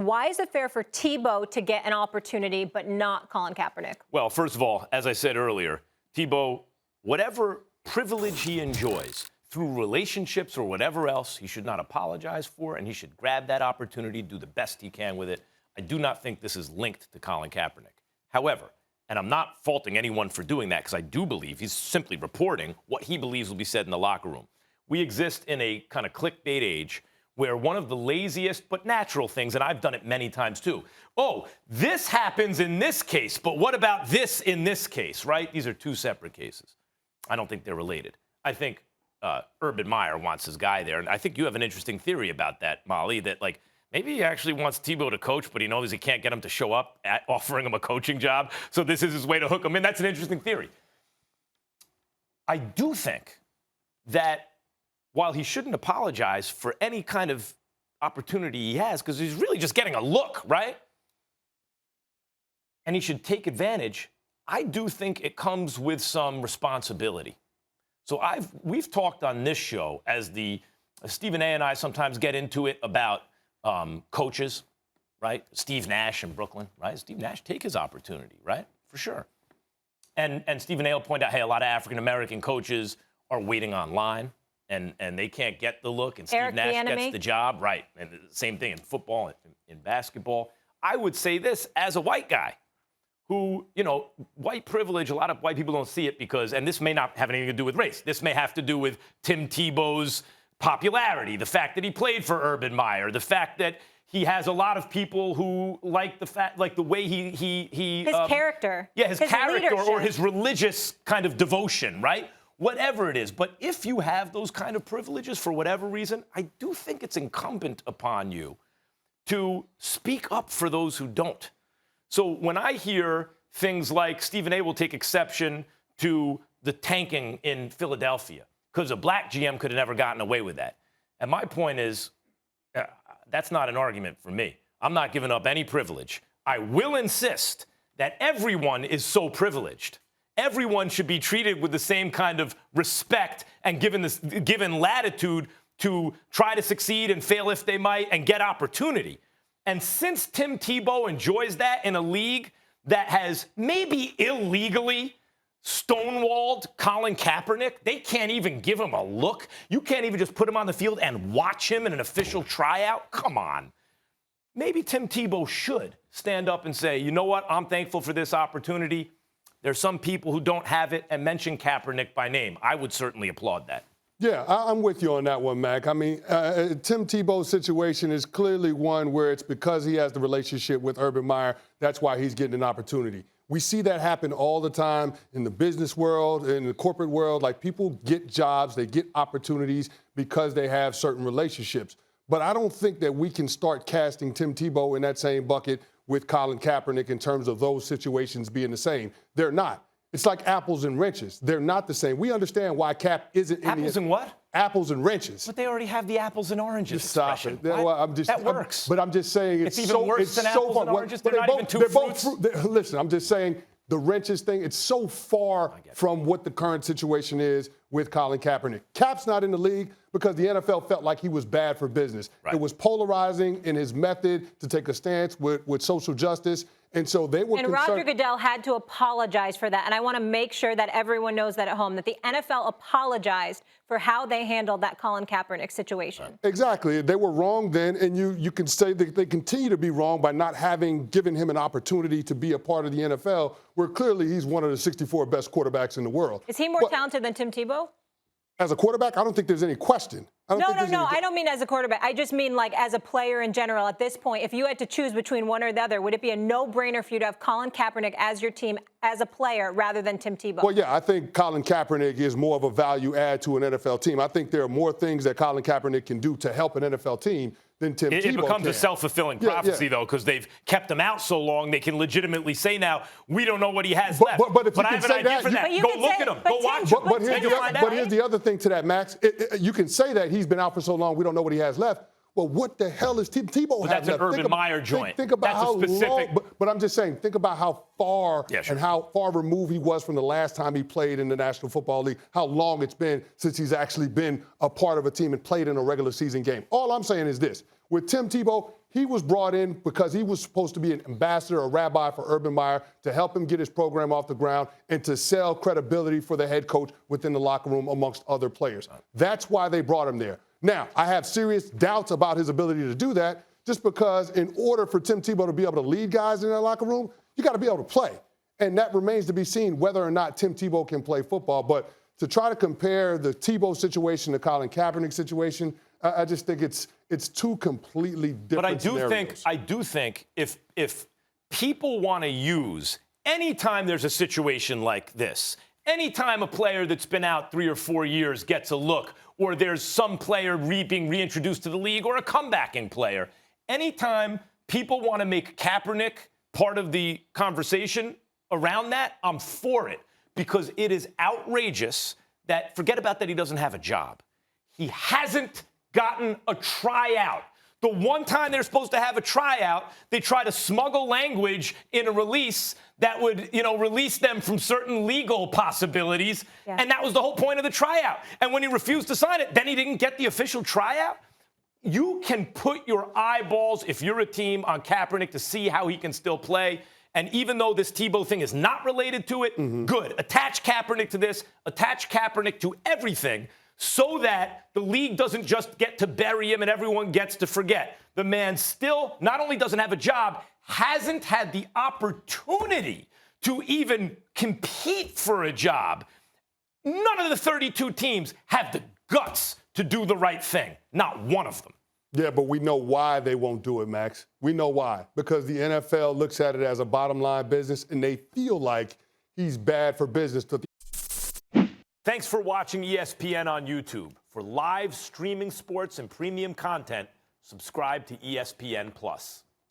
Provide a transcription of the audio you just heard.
Why is it fair for Tebow to get an opportunity but not Colin Kaepernick? Well, first of all, as I said earlier, Tebow, whatever privilege he enjoys through relationships or whatever else, he should not apologize for, and he should grab that opportunity, do the best he can with it. I do not think this is linked to Colin Kaepernick. However, and I'm not faulting anyone for doing that because I do believe he's simply reporting what he believes will be said in the locker room. We exist in a kind of clickbait age where one of the laziest but natural things, and I've done it many times too, oh, this happens in this case, but what about this in this case, right? These are two separate cases. I don't think they're related. I think Urban Meyer wants his guy there, and I think you have an interesting theory about that, Molly, that like maybe he actually wants Tebow to coach, but he knows he can't get him to show up at offering him a coaching job, so this is his way to hook him in. That's an interesting theory. I do think that while he shouldn't apologize for any kind of opportunity he has, because he's really just getting a look, right? And he should take advantage. I do think it comes with some responsibility. So we've talked on this show, as Stephen A. and I sometimes get into it about coaches, right? Steve Nash in Brooklyn, right? Steve Nash, take his opportunity, right? For sure. And Stephen A. will point out, hey, a lot of African-American coaches are waiting online. And they can't get the look, and Steve Nash gets the job. Right, and same thing in football, in basketball. I would say this as a white guy who, white privilege, a lot of white people don't see it because, and this may not have anything to do with race. This may have to do with Tim Tebow's popularity, the fact that he played for Urban Meyer, the fact that he has a lot of people who like the way he his character. Yeah, his character leadership. Or his religious kind of devotion, right? Whatever it is. But if you have those kind of privileges for whatever reason, I do think it's incumbent upon you to speak up for those who don't. So when I hear things like Stephen A. will take exception to the tanking in Philadelphia because a black GM could have never gotten away with that. And my point is, that's not an argument for me. I'm not giving up any privilege. I will insist that everyone is so privileged. Everyone should be treated with the same kind of respect and given latitude to try to succeed and fail if they might and get opportunity. And since Tim Tebow enjoys that in a league that has maybe illegally stonewalled Colin Kaepernick, they can't even give him a look. You can't even just put him on the field and watch him in an official tryout. Come on. Maybe Tim Tebow should stand up and say, you know what, I'm thankful for this opportunity. There's some people who don't have it, and mention Kaepernick by name. I would certainly applaud that. Yeah, I'm with you on that one, Mac. I mean, Tim Tebow's situation is clearly one where it's because he has the relationship with Urban Meyer. That's why he's getting an opportunity. We see that happen all the time in the business world, in the corporate world. Like, people get jobs, they get opportunities because they have certain relationships. But I don't think that we can start casting Tim Tebow in that same bucket with Colin Kaepernick in terms of those situations being the same. They're not. It's like apples and wrenches. They're not the same. We understand why Cap isn't apples and what? Apples and wrenches. But they already have the apples and oranges. Just stop it. Well, that works. But I'm just saying it's even worse than apples and oranges. They're not even two fruits. Listen, I'm just saying the wrenches thing, it's so far from what the current situation is with Colin Kaepernick. Cap's not in the league because the NFL felt like he was bad for business. Right. It was polarizing in his method to take a stance with social justice. And so they were concerned. Roger Goodell had to apologize for that. And I want to make sure that everyone knows that at home, that the NFL apologized for how they handled that Colin Kaepernick situation. Exactly. They were wrong then, and you can say that they continue to be wrong by not having given him an opportunity to be a part of the NFL, where clearly he's one of the 64 best quarterbacks in the world. Is he more talented than Tim Tebow? As a quarterback, I don't think there's any question. No, I don't mean as a quarterback. I just mean like as a player in general. At this point, if you had to choose between one or the other, would it be a no-brainer for you to have Colin Kaepernick as your team as a player rather than Tim Tebow? Well, yeah, I think Colin Kaepernick is more of a value add to an NFL team. I think there are more things that Colin Kaepernick can do to help an NFL team than Tim Tebow It becomes can. a self-fulfilling prophecy, though, because they've kept him out so long, they can legitimately say now, we don't know what he has left. But if you I can have say an idea that, for that. Go look at him. Go watch him. But here's the other thing to that, Max. You can say that he's been out for so long, we don't know what he has left. Well, what the hell is Tim Tebow have left? That's an Urban Meyer joint. Think about that's how a specific. long, but I'm just saying, think about how far and how far removed he was from the last time he played in the National Football League, how long it's been since he's actually been a part of a team and played in a regular season game. All I'm saying is this. With Tim Tebow, He was brought in because he was supposed to be an ambassador, a rabbi for Urban Meyer, to help him get his program off the ground and to sell credibility for the head coach within the locker room amongst other players. That's why they brought him there. Now, I have serious doubts about his ability to do that, just because in order for Tim Tebow to be able to lead guys in that locker room, you got to be able to play. And that remains to be seen whether or not Tim Tebow can play football. But to try to compare the Tebow situation to Colin Kaepernick situation, I just think it's two completely different scenarios. But I do think if people want to use, anytime there's a situation like this, anytime a player that's been out 3 or 4 years gets a look, or there's some player being reintroduced to the league, or a comebacking player, anytime people want to make Kaepernick part of the conversation around that, I'm for it, because it is outrageous that, forget about that he doesn't have a job. He hasn't gotten a tryout. The one time they're supposed to have a tryout, they try to smuggle language in a release that would, release them from certain legal possibilities. Yeah. And that was the whole point of the tryout. And when he refused to sign it, then he didn't get the official tryout. You can put your eyeballs, if you're a team, on Kaepernick to see how he can still play. And even though this Tebow thing is not related to it, good. Attach Kaepernick to this. Attach Kaepernick to everything, so that the league doesn't just get to bury him and everyone gets to forget. The man still not only doesn't have a job, hasn't had the opportunity to even compete for a job. None of the 32 teams have the guts to do the right thing. Not one of them. Yeah, but we know why they won't do it, Max. We know why. Because the NFL looks at it as a bottom line business, and they feel like he's bad for business. Thanks for watching ESPN on YouTube. For live streaming sports and premium content, subscribe to ESPN+.